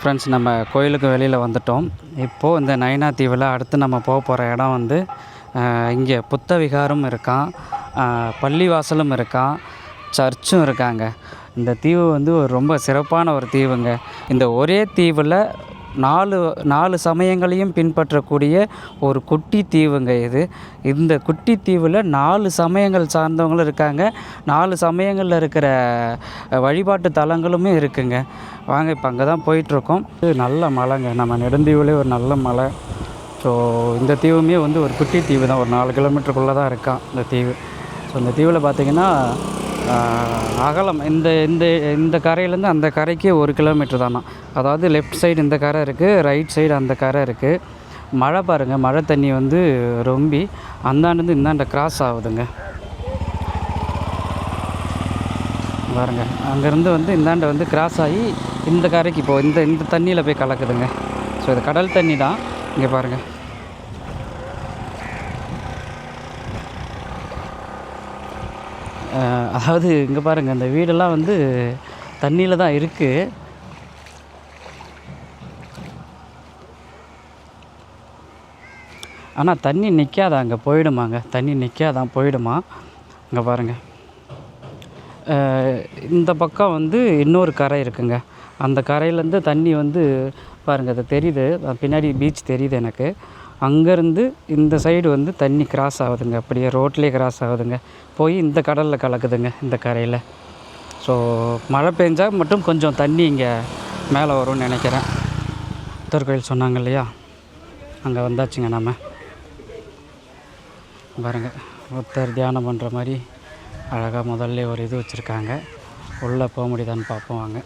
Friends, நம்ம கோயிலுக்கு வெளியில் வந்துட்டோம். இப்போது இந்த நைனா தீவில் அடுத்து நம்ம போகிற இடம் வந்து இங்கே புத்த விகாரம் இருக்கான், பள்ளிவாசலும் இருக்கான், சர்ச்சும் இருக்காங்க. இந்த தீவு வந்து ஒரு ரொம்ப சிறப்பான ஒரு தீவுங்க. இந்த ஒரே தீவில் நாலு சமயங்களையும் பின்பற்றக்கூடிய ஒரு குட்டி தீவுங்க இது. இந்த குட்டி தீவில் 4 சமயங்கள் சார்ந்தவங்களும் இருக்காங்க. 4 சமயங்களில் இருக்கிற வழிபாட்டு தலங்களுமே இருக்குங்க. வாங்க, இப்போ அங்கே தான் போயிட்டுருக்கோம். நல்ல மலைங்க, நம்ம நெடுந்தீவுலேயே ஒரு நல்ல மலை. ஸோ இந்த தீவுமே வந்து ஒரு குட்டி தீவு தான், ஒரு 4 கிலோமீட்டருக்குள்ளே தான் இருக்கான் இந்த தீவு. ஸோ இந்த தீவில் பார்த்திங்கன்னா அகலம் இந்த இந்த இந்த கரையிலேருந்து அந்த கரைக்கு 1 கிலோமீட்டர் தானா. அதாவது லெஃப்ட் சைடு இந்த கரை இருக்குது, ரைட் சைடு அந்த கரை இருக்குது. மழை பாருங்கள், மழை தண்ணி வந்து ரொம்பி அந்தாண்டு இந்தாண்ட கிராஸ் ஆகுதுங்க பாருங்கள். அங்கேருந்து வந்து இந்தாண்ட வந்து கிராஸ் ஆகி இந்த கரைக்கு இப்போது இந்த தண்ணியில் போய் கலக்குதுங்க. ஸோ இது கடல் தண்ணி தான். இங்கே பாருங்கள், அதாவது இங்கே பாருங்கள், இந்த வீடெல்லாம் வந்து தண்ணியில் தான் இருக்குது. ஆனால் தண்ணி நிற்காதா, அங்கே போயிடுமாங்க, தண்ணி நிற்காதான், போயிடுமா. இங்கே பாருங்கள், இந்த பக்கம் வந்து இன்னொரு கரை இருக்குங்க. அந்த கரையிலேருந்து தண்ணி வந்து பாருங்கள், அது தெரியுது, பின்னாடி பீச் தெரியுது எனக்கு. அங்கேருந்து இந்த சைடு வந்து தண்ணி கிராஸ் ஆகுதுங்க, அப்படியே ரோட்லேயே கிராஸ் ஆகுதுங்க, போய் இந்த கடலில் கலக்குதுங்க இந்த கரையில். ஸோ மழை பெஞ்சால் மட்டும் கொஞ்சம் தண்ணி இங்கே மேலே வரும்னு நினைக்கிறேன். புத்தர் கோயில் சொன்னாங்க இல்லையா, அங்கே வந்தாச்சுங்க நம்ம. பாருங்கள், புத்தர் தியானம் பண்ணுற மாதிரி அழகாக முதல்ல ஒரு இது வச்சுருக்காங்க. உள்ளே போக முடியுதான்னு பார்ப்போம் வாங்க.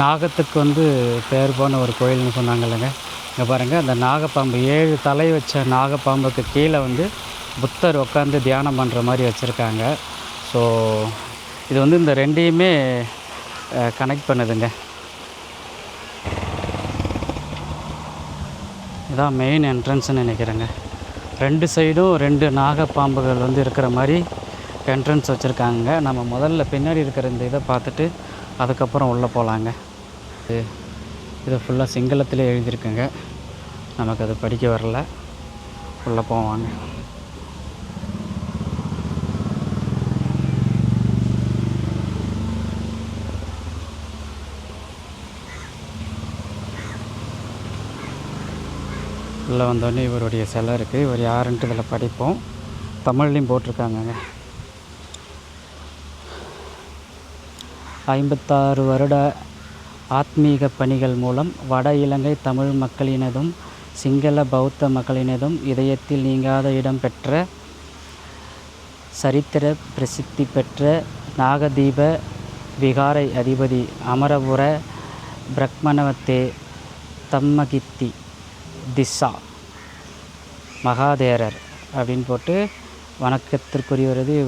நாகத்துக்கு வந்து பேர் போன ஒரு கோயில்னு சொன்னாங்க இல்லைங்க. இங்கே பாருங்கள், அந்த நாகப்பாம்பு 7 தலை வச்ச நாகப்பாம்புக்கு கீழே வந்து புத்தர் உட்காந்து தியானம் பண்ணுற மாதிரி வச்சுருக்காங்க. ஸோ இது வந்து இந்த ரெண்டையுமே கனெக்ட் பண்ணுதுங்க. இதான் மெயின் என்ட்ரன்ஸ்னு நினைக்கிறேங்க. 2 சைடும் 2 நாகப்பாம்புகள் வந்து இருக்கிற மாதிரி என்ட்ரன்ஸ் வச்சுருக்காங்க. நம்ம முதல்ல பின்னாடி இருக்கிற இந்த இதை பார்த்துட்டு அதுக்கப்புறம் உள்ளே போகலாங்க. இது ஃபுல்லாக சிங்களத்திலே எழுதியிருக்குங்க, நமக்கு அது படிக்க வரல. உள்ளே போவாங்க. உள்ளே வந்தோடனே இவருடைய சிலை இருக்குது. இவர் யாருன்ட்டு இதில் படிப்போம். தமிழ்லையும் போட்டிருக்காங்கங்க. 56 வருட ஆத்மீக பணிகள் மூலம் வட இலங்கை தமிழ் மக்களினதும் சிங்கள பௌத்த மக்களினதும் இதயத்தில் நீங்காத இடம் பெற்ற சரித்திர பிரசித்தி பெற்ற நாகதீப விகாரை அதிபதி அமரபுர பிரக்மணவத்தே தம்மகித்தி திஸ்ஸா மகாதேரர் அப்படின்னு போட்டு வணக்கத்திற்குரியவரது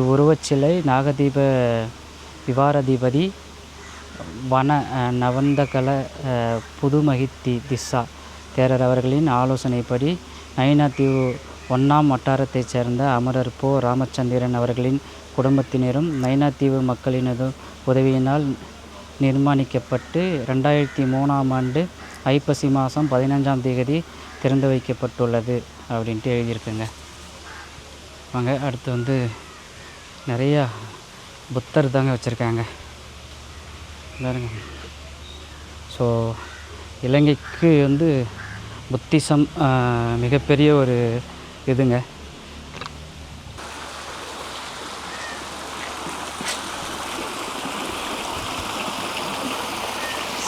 இவ்வுருவச்சிலை நாகதீப விகாராதிபதி வன நவந்தகல புதுமகித்தி திஸ்ஸா தேரர் அவர்களின் ஆலோசனைப்படி நைனா தீவு 1ஆம் வட்டாரத்தைச் சேர்ந்த அமரர் போ ராமச்சந்திரன் அவர்களின் குடும்பத்தினரும் நைனா தீவு மக்களினது உதவியினால் நிர்மாணிக்கப்பட்டு 2003ஆம் ஆண்டு ஐப்பசி மாதம் 15ஆம் தேதி திறந்து வைக்கப்பட்டுள்ளது அப்படின்ட்டு எழுதியிருக்குங்க. வாங்க, அடுத்து வந்து நிறையா புத்தர் தாங்க வச்சுருக்காங்க பாருங்க. ஸோ இலங்கைக்கு வந்து புத்திசம் மிகப்பெரிய ஒரு இதுங்க.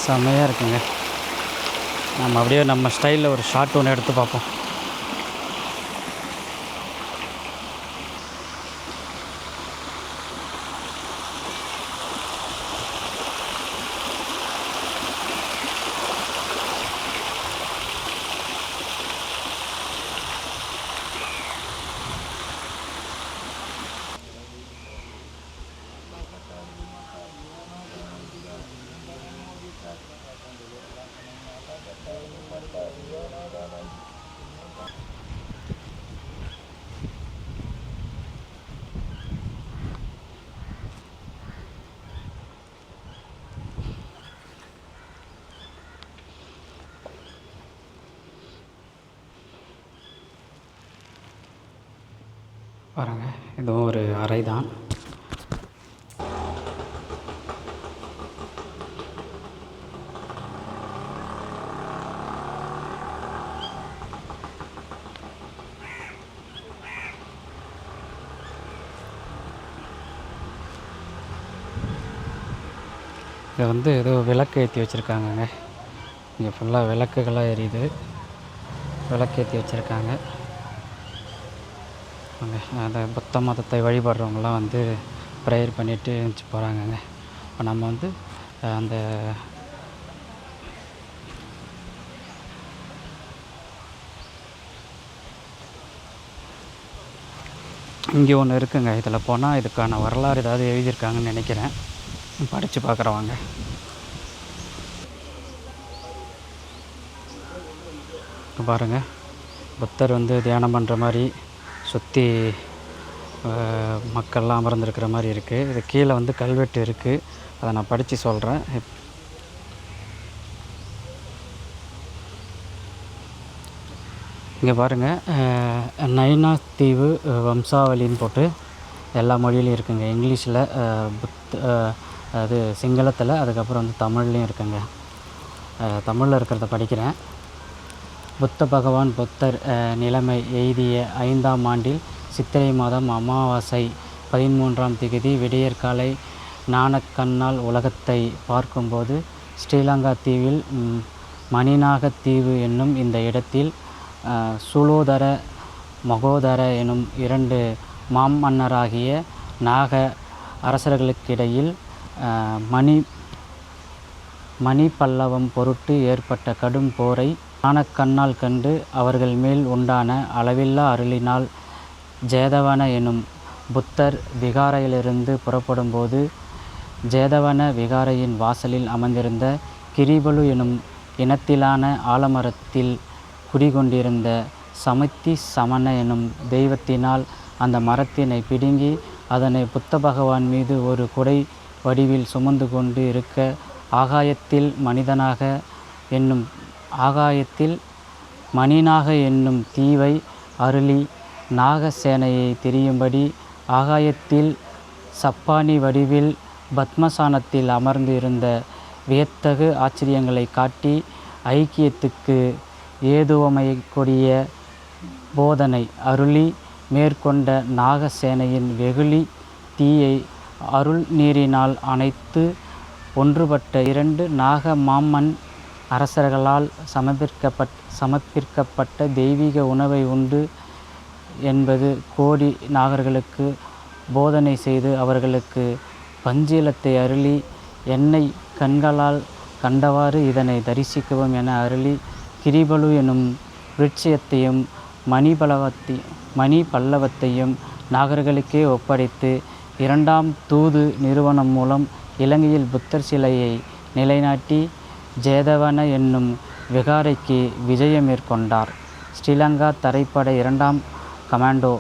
செம்மையாக இருக்குங்க. நம்ம அப்படியே நம்ம ஸ்டைலில் ஒரு ஷார்ட் ஒன்று எடுத்து பார்ப்போம். பாருங்கள், இதுவும் ஒரு அறை தான். இது வந்து ஏதோ விளக்கு ஏற்றி வச்சுருக்காங்கங்க. இங்கே ஃபுல்லாக விளக்குகளாக எரியுது. விளக்கு ஏற்றி வச்சுருக்காங்க. அந்த புத்த மதத்தை வழிபடுறவங்களாம் வந்து ப்ரேயர் பண்ணிவிட்டு எழுந்துச்சி போகிறாங்கங்க. இப்போ நம்ம வந்து அந்த இங்கே ஒன்று இருக்குங்க. இதில் போனால் இதுக்கான வரலாறு ஏதாவது எழுதியிருக்காங்கன்னு நினைக்கிறேன். படித்து பார்க்குறவாங்க. இப்போ பாருங்கள், புத்தர் வந்து தியானம் பண்ணுற மாதிரி சுற்றி மக்கள்லாம் அமர்ந்திருக்கிற மாதிரி இருக்குது. இது கீழே வந்து கல்வெட்டு இருக்குது. அதை நான் படித்து சொல்கிறேன். இங்கே பாருங்கள், நைனா தீவு வம்சாவளின்னு போட்டு எல்லா மொழியிலையும் இருக்குங்க. இங்கிலீஷில், அது சிங்களத்தில், அதுக்கப்புறம் வந்து தமிழ்லேயும் இருக்குங்க. தமிழில் இருக்கிறத படிக்கிறேன். புத்த பகவான் புத்தர் நிலைமை எய்திய 5ஆம் ஆண்டில் சித்திரை மாதம் அமாவாசை 13ஆம் திகதி விடியற்காலை ஞானக்கண்ணால் உலகத்தை பார்க்கும்போது ஸ்ரீலங்கா தீவில் மணிநாக தீவு என்னும் இந்த இடத்தில் சுலோதர மகோதர எனும் 2 மாமன்னராகிய நாக அரசர்களுக்கிடையில் மணி பல்லவம் பொருட்டு ஏற்பட்ட கடும் போரை ஞானக்கண்ணால் கண்டு அவர்கள் மேல் உண்டான அளவில்லா அருளினால் ஜேதவன எனும் புத்தர் விகாரையிலிருந்து புறப்படும்போது ஜேதவன விகாரையின் வாசலில் அமர்ந்திருந்த கிரிபலு எனும் இனத்திலான ஆலமரத்தில் குடிகொண்டிருந்த சமத்தி சமண எனும் தெய்வத்தினால் அந்த மரத்தினை பிடுங்கி அதனை புத்த பகவான் மீது ஒரு குடை வடிவில் சுமந்து கொண்டு இருக்க ஆகாயத்தில் மணிநாக என்னும் தீவை அருளி நாகசேனையை தெரியும்படி ஆகாயத்தில் சப்பானி வடிவில் பத்மசானத்தில் அமர்ந்து இருந்த வியத்தகு ஆச்சரியங்களை காட்டி ஐக்கியத்துக்கு ஏதுவமையக்கூடிய போதனை அருளி மேற்கொண்ட நாகசேனையின் வெகுளி தீயை அருள் நீரினால் அணைத்து ஒன்றுபட்ட 2 நாக மாமன் அரசர்களால் சமர்ப்பிக்கப்பட்ட தெய்வீக உணவை உண்டு 80 கோடி நாகர்களுக்கு போதனை செய்து அவர்களுக்கு பஞ்சீலத்தை அருளி என்னை கண்களால் கண்டவாறு இதனை தரிசிக்கவும் என அருளி கிரிபலு எனும் விருட்சத்தையும் மணி பல்லவத்தையும் நாகர்களுக்கே ஒப்படைத்து 2ஆம் தூது நிறுவனம் மூலம் இலங்கையில் புத்தர் சிலையை நிலைநாட்டி ஜேதவன என்னும் விகாரைக்கு விஜயம் மேற்கொண்டார். ஸ்ரீலங்கா தரைப்படை 2ஆம் கமாண்டோ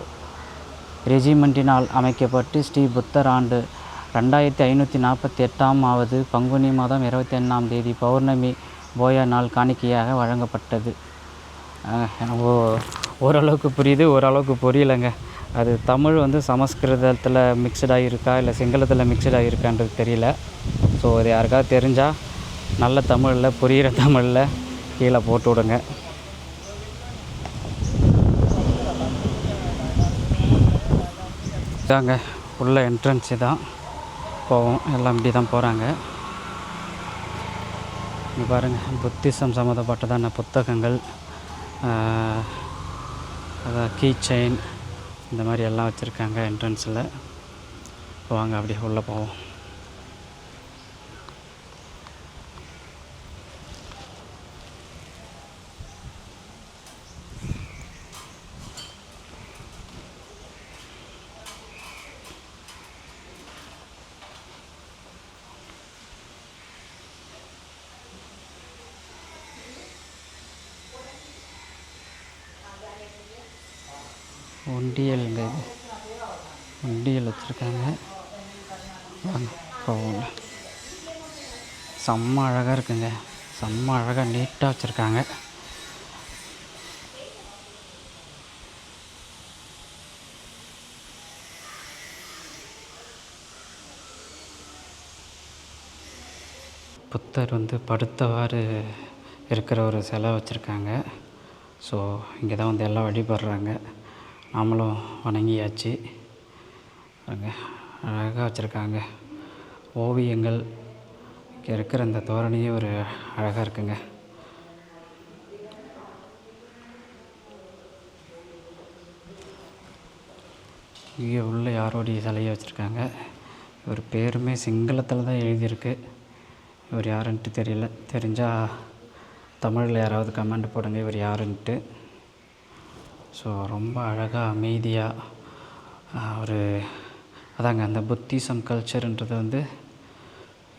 ரெஜிமெண்டினால் அமைக்கப்பட்டு ஸ்ரீ புத்தர் ஆண்டு 2548 பங்குனி மாதம் 21ஆம் தேதி பௌர்ணமி போயா நாள் காணிக்கையாக வழங்கப்பட்டது. ஓரளவுக்கு புரியுது, ஓரளவுக்கு புரியலைங்க. அது தமிழ் வந்து சமஸ்கிருதத்தில் மிக்சடாக இருக்கா இல்லை சிங்களத்தில் மிக்சடாக இருக்கான்றது தெரியல. ஸோ இது யாருக்காவது தெரிஞ்சால் நல்ல தமிழில் புரிகிற தமிழில் கீழே போட்டு விடுங்க. இதாங்க உள்ள என்ட்ரன்ஸு தான் போவோம். எல்லாம் இப்படி தான் போகிறாங்க. இங்கே பாருங்கள், புத்திசம் சம்மந்தப்பட்டதான புத்தகங்கள், அதான் கீ செயின், இந்த மாதிரி எல்லாம் வச்சுருக்காங்க என்ட்ரன்ஸில். வாங்க அப்படியே உள்ளே போவோம். உண்டியலுங்க, இது உண்டியல் வச்சுருக்காங்க. வாங்க போவோங்க. செம்ம அழகாக இருக்குங்க, செம்ம அழகாக நீட்டாக வச்சுருக்காங்க. புத்தர் வந்து படுத்தவாறு இருக்கிற ஒரு சிலை வச்சுருக்காங்க. ஸோ இங்கே தான் வந்து எல்லாம் வழிபடுறாங்க. நாமளும் வணங்கியாச்சு. பாருங்க, அழகாக வச்சுருக்காங்க ஓவியங்கள். இங்கே இருக்கிற இந்த தோரணையே ஒரு அழகாக இருக்குங்க. இங்கே உள்ள யாரோடைய சிலையை வச்சுருக்காங்க. இவர் பேருமே சிங்களத்தில் தான் எழுதியிருக்கு. இவர் யாருன்ட்டு தெரியல. தெரிஞ்சால் தமிழில் யாராவது கமெண்ட் போடுங்க இவர் யாருன்ட்டு. ஸோ ரொம்ப அழகாக அமைதியாக ஒரு அதாங்க அந்த புத்திசம் கல்ச்சருன்றது வந்து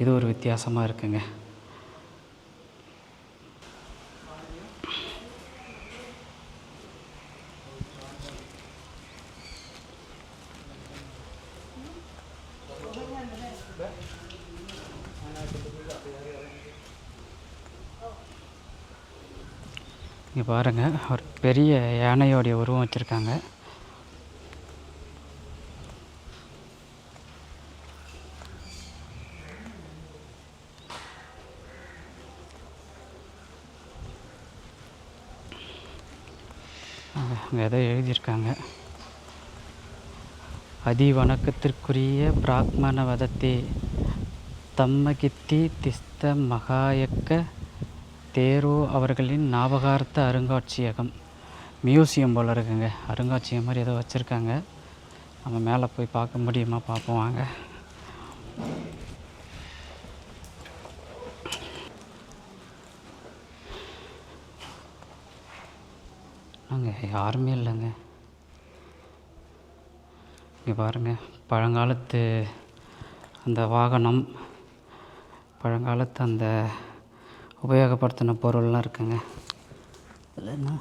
இது ஒரு வித்தியாசமாக இருக்குங்க. இங்கே பாருங்கள், ஒரு பெரிய யானையோடைய உருவம் வச்சுருக்காங்க. அங்கே ஏதோ எழுதியிருக்காங்க. அதி வணக்கத்திற்குரிய பிராக்மண வதத்தே தம்மகித்தி திஸ்த மகாயக்க தேரோ அவர்களின் ஞாபகார்த்த அருங்காட்சியகம். மியூசியம் போல் இருக்குங்க. அருங்காட்சியகம் மாதிரி ஏதோ வச்சுருக்காங்க. நம்ம மேலே போய் பார்க்க முடியுமா பார்ப்போம் வாங்க. அங்கே யாருமே இல்லைங்க. இங்கே பாருங்கள், பழங்காலத்து அந்த வாகனம், பழங்காலத்து அந்த உபயோகப்படுத்தின பொருள்லாம் இருக்குங்க. இல்லைன்னா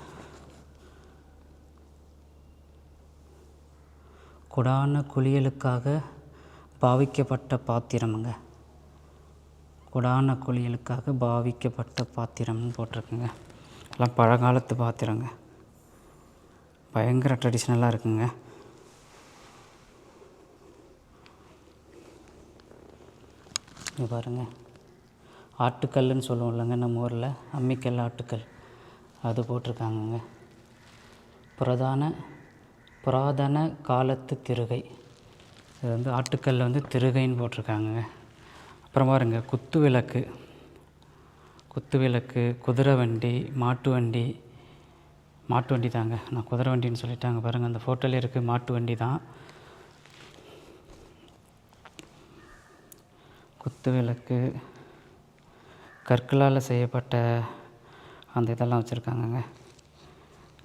குடான குளியலுக்காக பாவிக்கப்பட்ட பாத்திரமுங்க. குடான குளியலுக்காக பாவிக்கப்பட்ட பாத்திரம்னு போட்டிருக்குங்க. எல்லாம் பழங்காலத்து பாத்திரங்க. பயங்கர ட்ரெடிஷ்னலாக இருக்குங்க. இங்கே பாருங்கள், ஆட்டுக்கல்லுன்னு சொல்லுவோம் இல்லைங்க நம்ம ஊரில், அம்மிக்கல் ஆட்டுக்கல், அது போட்டிருக்காங்கங்க. புராதன காலத்து திருகை. இது வந்து ஆட்டுக்கல்ல வந்து திருகைன்னு போட்டிருக்காங்கங்க. அப்புறம் பாருங்க, குத்து விளக்கு, குதிரை வண்டி, மாட்டு வண்டி தாங்க. நான் குதிரை வண்டின்னு சொல்லிட்டாங்க பாருங்கள், அந்த ஃபோட்டோலே இருக்குது. மாட்டு வண்டி தான். குத்து விளக்கு, கற்களால் செய்யப்பட்ட அந்த இதெல்லாம் வச்சுருக்காங்கங்க.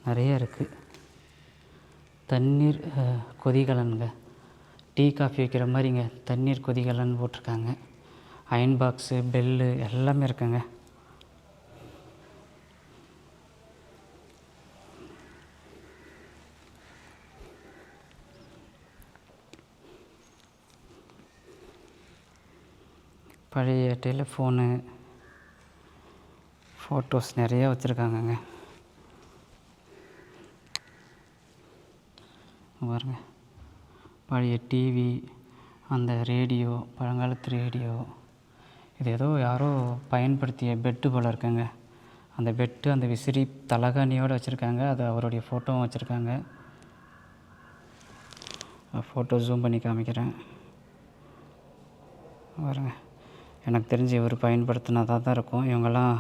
நிறைய இருக்குது. தண்ணீர் கொதிகலனுங்க. டீ காஃபி வைக்கிற மாதிரிங்க, தண்ணீர் கொதிகலன் போட்டிருக்காங்க. அயன் பாக்ஸு, பெல்லு எல்லாமே இருக்குங்க. பழைய டெலிஃபோனு, ஃபோட்டோஸ் நிறையா வச்சுருக்காங்கங்க. பாருங்க, பழைய டிவி, அந்த ரேடியோ, பழங்காலத்து ரேடியோ. இது ஏதோ யாரோ பயன்படுத்திய பெட்டு போல் இருக்குங்க. அந்த பெட்டு, அந்த விசிறி தலகாணியோடு வச்சுருக்காங்க. அது அவருடைய ஃபோட்டோவும் வச்சுருக்காங்க. ஃபோட்டோ ஜூம் பண்ணி காமிக்கிறேன் பாருங்க. எனக்கு தெரிஞ்சு இவர் பயன்படுத்தினதாக தான் இருக்கும். இவங்கெல்லாம்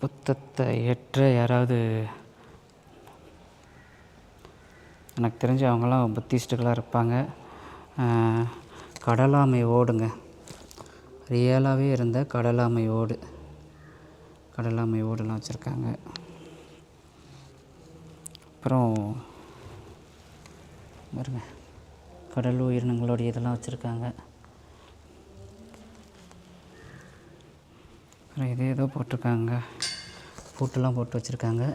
புத்தத்தை ஏற்ற யாராவது, எனக்கு தெரிஞ்சு அவங்களாம் புத்திஸ்ட்டுகளாக இருப்பாங்க. கடலாமை ஓடுங்க, ரியலாகவே இருந்த கடலாமை ஓடுலாம் வச்சுருக்காங்க. அப்புறம் பாருங்க, கடல் உயிரினங்களுடைய இதெல்லாம் வச்சுருக்காங்க. அப்புறம் இது ஏதோ போட்டிருக்காங்க, பூட்டெல்லாம் போட்டு வச்சுருக்காங்க.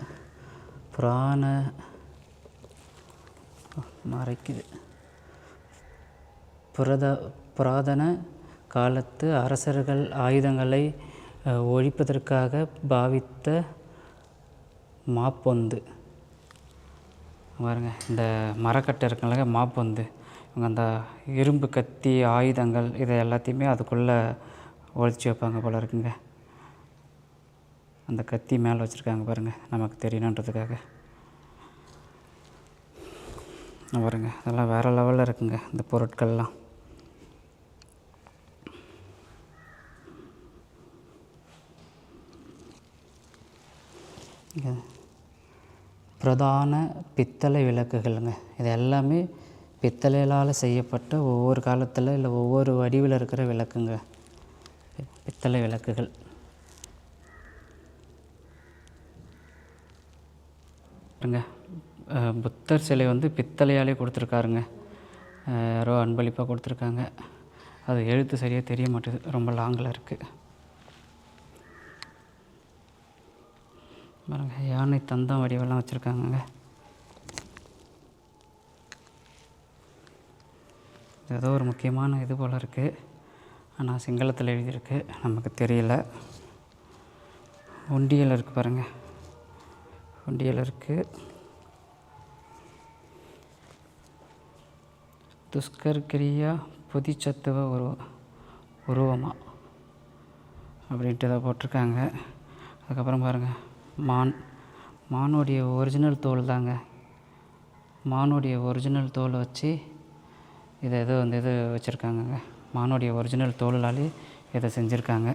புராதன காலத்து அரசர்கள் ஆயுதங்களை ஒழிப்பதற்காக பாவித்த மாப்பொந்து பாருங்க. இந்த மரக்கட்டை இருக்குங்கள, மாப்பொந்து, அவங்க அந்த இரும்பு கத்தி ஆயுதங்கள் இதை எல்லாத்தையுமே அதுக்குள்ளே ஒழிச்சு வைப்பாங்க போல இருக்குங்க. அந்த கத்தி மேலே வச்சுருக்காங்க பாருங்கள், நமக்கு தெரியணுன்றதுக்காக. பாருங்க, அதெல்லாம் வேறு லெவலில் இருக்குங்க இந்த பொருட்கள்லாம். பிரதான பித்தளை விளக்குகள்ங்க. இது எல்லாமே பித்தளையால் செய்யப்பட்ட ஒவ்வொரு காலத்தில் இல்லை ஒவ்வொரு வடிவில் இருக்கிற விளக்குங்க, பித்தளை விளக்குகள். பாருங்க, புத்தர் சிலை வந்து பித்தளையாலே கொடுத்துருக்காருங்க. யாரோ அன்பளிப்பாக கொடுத்துருக்காங்க. அது எழுத்து சரியாக தெரிய மாட்டேது, ரொம்ப லாங்கில் இருக்குது. பாருங்க, யானை தந்தம் வடிவெல்லாம் வச்சுருக்காங்கங்க. ஏதோ ஒரு முக்கியமான இது போல் இருக்குது, ஆனால் சிங்களத்தில் எழுதியிருக்கு, நமக்கு தெரியல. உண்டியல் இருக்குது பாருங்கள், உண்டியல் இருக்குது. துஷ்கர் கிரியா புதிச்சத்துவ உருவமாக அப்படின்ட்டு இதை போட்டிருக்காங்க. அதுக்கப்புறம் பாருங்கள், மானுடைய ஒரிஜினல் தோல் தாங்க. மானுடைய ஒரிஜினல் தோலை வச்சு இதை இது வச்சுருக்காங்கங்க. மானுடைய ஒரிஜினல் தோலாலே இதை செஞ்சுருக்காங்க.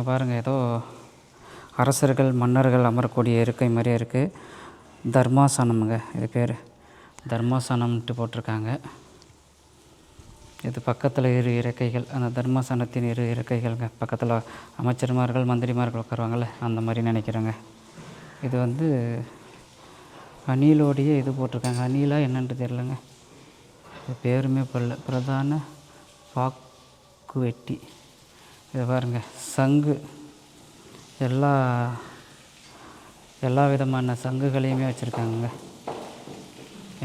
பாருங்கள், ஏதோ அரசர்கள் மன்னர்கள் அமரக்கூடிய இருக்கை மாதிரியே இருக்குது. தர்மாசனம்ங்க, இது பேர் தர்மாசனம்ன்ட்டு போட்டிருக்காங்க. இது பக்கத்தில் இரு இறக்கைகள், அந்த தர்மாசனத்தின் இரு இறக்கைகள்ங்க. பக்கத்தில் அமைச்சர்மார்கள் மந்திரிமார்கள் உட்காருவாங்கள்ல, அந்த மாதிரி நினைக்கிறேங்க. இது வந்து அணிலோடைய இது போட்டிருக்காங்க. அணிலாக என்னன்ட்டு தெரிலங்க, இது பேருமே பல்ல. பிரதான பாக்கு வெட்டி. இது பாருங்கள், சங்கு, எல்லா விதமான சங்குகளையுமே வச்சுருக்காங்க.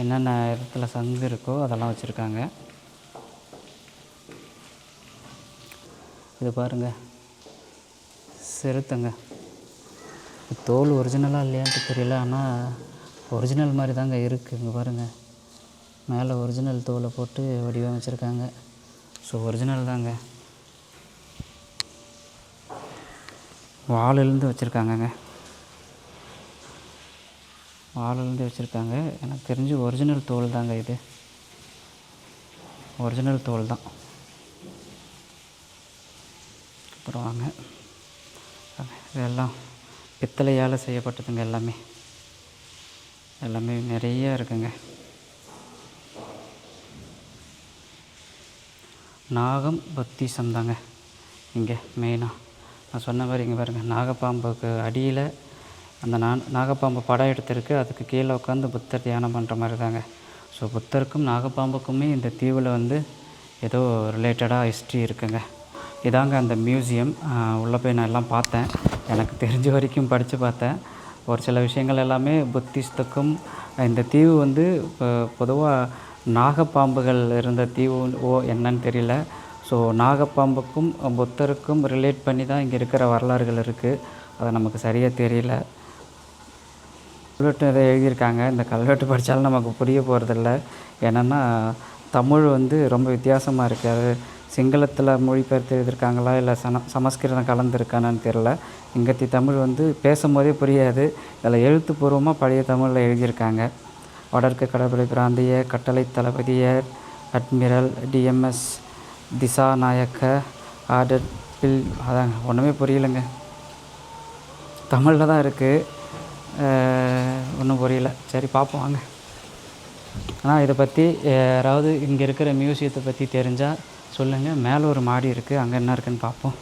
என்னென்ன இடத்துல சங்கு இருக்கோ அதெல்லாம் வச்சுருக்காங்க. இது பாருங்கள், சிறுத்தைங்க. தோல் ஒரிஜினலாக இல்லையான்ட்டு தெரியல, ஆனால் ஒரிஜினல் மாதிரி தாங்க இருக்குது. இங்கே பாருங்கள், மேலே ஒரிஜினல் தோலை போட்டு வடிவமைச்சிருக்காங்க. ஸோ ஒரிஜினல் தாங்க. வாலிலிருந்து வச்சுருக்காங்கங்க, வாலிலிருந்து வச்சுருக்காங்க. எனக்கு தெரிஞ்சு ஒரிஜினல் தோல் தாங்க, இது ஒரிஜினல் தோல் தான். அப்புறம் வாங்க, இதெல்லாம் பித்தளையால் செய்யப்பட்டதுங்க. எல்லாமே நிறைய இருக்குங்க. நாகம் பக்திசம் தாங்க இங்கே மெயினாக. நான் சொன்ன மாதிரி இங்கே பாருங்கள், நாகப்பாம்புக்கு அடியில் அந்த நாகப்பாம்பு படம் எடுத்திருக்கு, அதுக்கு கீழே உட்காந்து புத்தர் தியானம் பண்ணுற மாதிரி தாங்க. ஸோ புத்தருக்கும் நாகப்பாம்புக்குமே இந்த தீவில் வந்து ஏதோ ரிலேட்டடாக ஹிஸ்ட்ரி இருக்குங்க. இதாங்க அந்த மியூசியம். உள்ளே போய் நான் எல்லாம் பார்த்தேன், எனக்கு தெரிஞ்ச வரைக்கும் படித்து பார்த்தேன். ஒரு சில விஷயங்கள் எல்லாமே புத்திஸ்டுக்கும் இந்த தீவு வந்து பொதுவாக நாகப்பாம்புகள் இருந்த தீவு என்னன்னு தெரியல. ஸோ நாகப்பாம்புக்கும் புத்தருக்கும் ரிலேட் பண்ணி தான் இங்கே இருக்கிற வரலாறுகள் இருக்குது, அது நமக்கு சரியாக தெரியல. கல்வெட்டு இதை எழுதியிருக்காங்க. இந்த கல்வெட்டு படித்தாலும் நமக்கு புரிய போகிறதில்ல. என்னென்னா தமிழ் வந்து ரொம்ப வித்தியாசமாக இருக்குது. அது சிங்களத்தில் மொழிபெயர்த்து எழுதியிருக்காங்களா இல்லை சமஸ்கிருதம் கலந்துருக்கானான்னு தெரில. இங்கத்தி தமிழ் வந்து பேசும்போதே புரியாது, இதில் எழுத்துப்பூர்வமாக பழைய தமிழில் எழுதியிருக்காங்க. வடக்கு கடற்படை பிராந்திய கட்டளை தளபதியர் admiral DMS Dissanayake order bill. அதாங்க, ஒன்றுமே புரியலைங்க, தமிழில் தான் இருக்குது, ஒன்றும் புரியல. சரி பார்ப்போம் வாங்க. ஆனால் இதை பற்றி யாராவது இங்கே இருக்கிற மியூசியத்தை பற்றி தெரிஞ்சால் சொல்லுங்கள். மேலே ஒரு மாடி இருக்குது, அங்கே என்ன இருக்குதுன்னு பார்ப்போம்.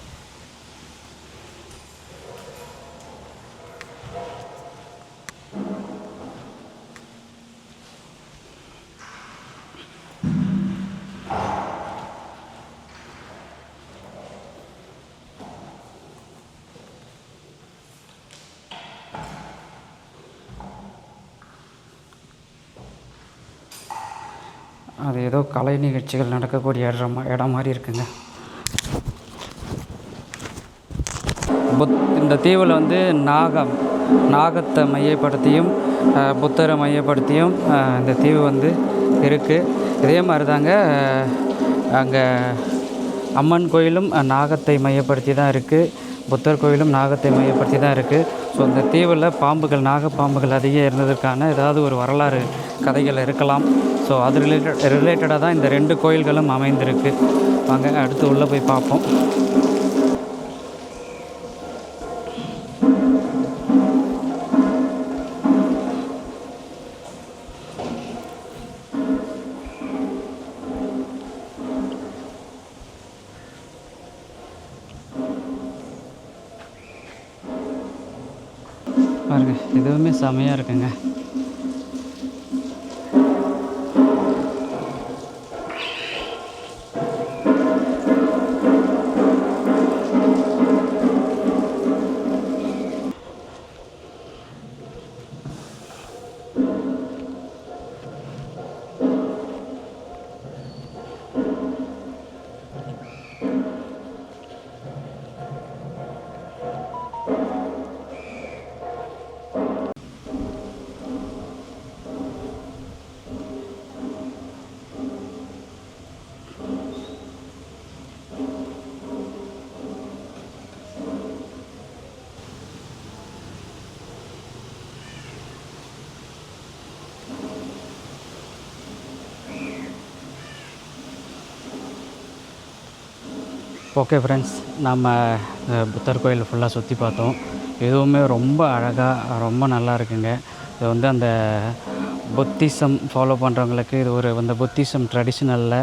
அது ஏதோ கலை நிகழ்ச்சிகள் நடக்கக்கூடிய இடம் மாதிரி இருக்குங்க. இந்த தீவில் வந்து நாகத்தை மையப்படுத்தியும் புத்தரை மையப்படுத்தியும் இந்த தீவு வந்து இருக்குது. இதே மாதிரி தாங்க அங்கே அம்மன் கோயிலும் நாகத்தை மையப்படுத்தி தான் இருக்குது. புத்தர் கோயிலும் நாகத்தை மையப்படுத்தி தான் இருக்குது. ஸோ இந்த தீவில் பாம்புகள், நாகப்பாம்புகள் அதிகம் இருந்ததற்கான ஏதாவது ஒரு வரலாறு கதைகள் இருக்கலாம். ஸோ அது ரிலேட்டடாக தான் இந்த 2 கோயில்களும் அமைந்திருக்கு. வாங்க அடுத்து உள்ளே போய் பார்ப்போம். பாருங்க, இதுவுமே செமையாக இருக்குங்க. ஓகே ஃப்ரெண்ட்ஸ், நம்ம புத்தர் கோயில் ஃபுல்லாக சுற்றி பார்த்தோம். இதுவுமே ரொம்ப அழகாக ரொம்ப நல்லா இருக்குங்க. இது வந்து அந்த புத்திசம் ஃபாலோ பண்ணுறவங்களுக்கு இது ஒரு அந்த புத்திசம் ட்ரெடிஷ்னலில்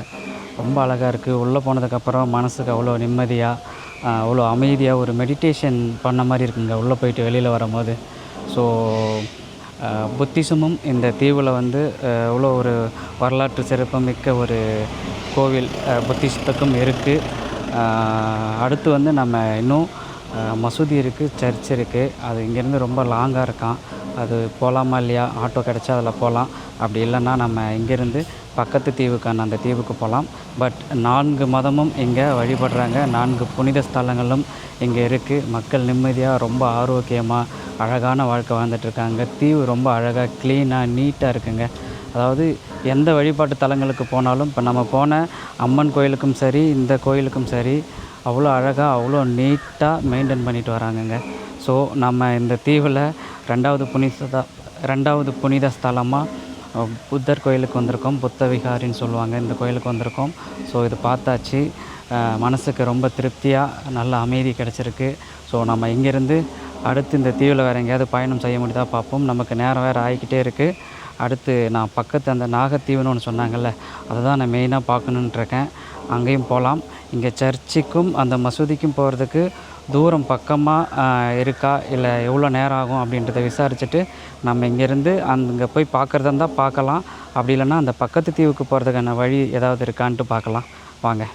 ரொம்ப அழகாக இருக்குது. உள்ளே போனதுக்கப்புறம் மனதுக்கு அவ்வளோ நிம்மதியாக, அவ்வளோ அமைதியாக ஒரு மெடிடேஷன் பண்ண மாதிரி இருக்குங்க உள்ளே போயிட்டு வெளியில் வரும்போது. ஸோ புத்திசமும் இந்த தீவில் வந்து அவ்வளோ ஒரு வரலாற்று சிறப்புமிக்க ஒரு கோவில் புத்திசத்துக்கும் இருக்குது. அடுத்து வந்து நம்ம இன்னும் மசூதி இருக்குது, சர்ச் இருக்குது. அது இங்கேருந்து ரொம்ப லாங்காக இருக்கான். அது போகலாமா இல்லையா? ஆட்டோ கிடச்சா அதில் போகலாம். அப்படி இல்லைன்னா நம்ம இங்கேருந்து பக்கத்து தீவுக்கான அந்த தீவுக்கு போகலாம். பட் 4 மதமும் இங்கே வழிபடுறாங்க. 4 புனித ஸ்தலங்களும் இங்கே இருக்குது. மக்கள் நிம்மதியாக ரொம்ப ஆரோக்கியமாக அழகான வாழ்க்கை வாழ்ந்துட்டுருக்காங்க. தீவு ரொம்ப அழகாக க்ளீனாக நீட்டாக இருக்குங்க. அதாவது எந்த வழிபாட்டு தலங்களுக்கு போனாலும், இப்போ நம்ம போன அம்மன் கோயிலுக்கும் சரி, இந்த கோயிலுக்கும் சரி, அவ்வளோ அழகாக அவ்வளோ நீட்டாக மெயின்டைன் பண்ணிட்டு வராங்கங்க. ஸோ நம்ம இந்த தீவில் 2வது புனித ஸ்தலமாக புத்தர் கோயிலுக்கு வந்திருக்கோம். புத்த விகாரின்னு சொல்லுவாங்க. இந்த கோயிலுக்கு வந்திருக்கோம். ஸோ இது பார்த்தாச்சு. மனதுக்கு ரொம்ப திருப்தியாக நல்ல அமைதி கிடச்சிருக்கு. ஸோ நம்ம இங்கேருந்து அடுத்து இந்த தீவில் வேறு எங்கேயாவது பயணம் செய்ய முடியுதா பார்ப்போம். நமக்கு நேரம் வேறு ஆகிக்கிட்டே இருக்குது. அடுத்து நான் பக்கத்து அந்த நாகத்தீவுன்னு ஒன்று சொன்னாங்கல்ல, அதை தான் நான் மெயினாக பார்க்கணுன்ட்ருக்கேன். அங்கேயும் போகலாம். இங்கே சர்ச்சுக்கும் அந்த மசூதிக்கும் போகிறதுக்கு தூரம் பக்கமாக இருக்கா, இல்லை எவ்வளோ நேரம் ஆகும் அப்படின்றத விசாரிச்சுட்டு நம்ம இங்கேருந்து அங்கே போய் பார்க்குறதா இருந்தால் பார்க்கலாம். அப்படி இல்லைன்னா அந்த பக்கத்து தீவுக்கு போகிறதுக்கான வழி ஏதாவது இருக்கான்ட்டு பார்க்கலாம். வாங்க.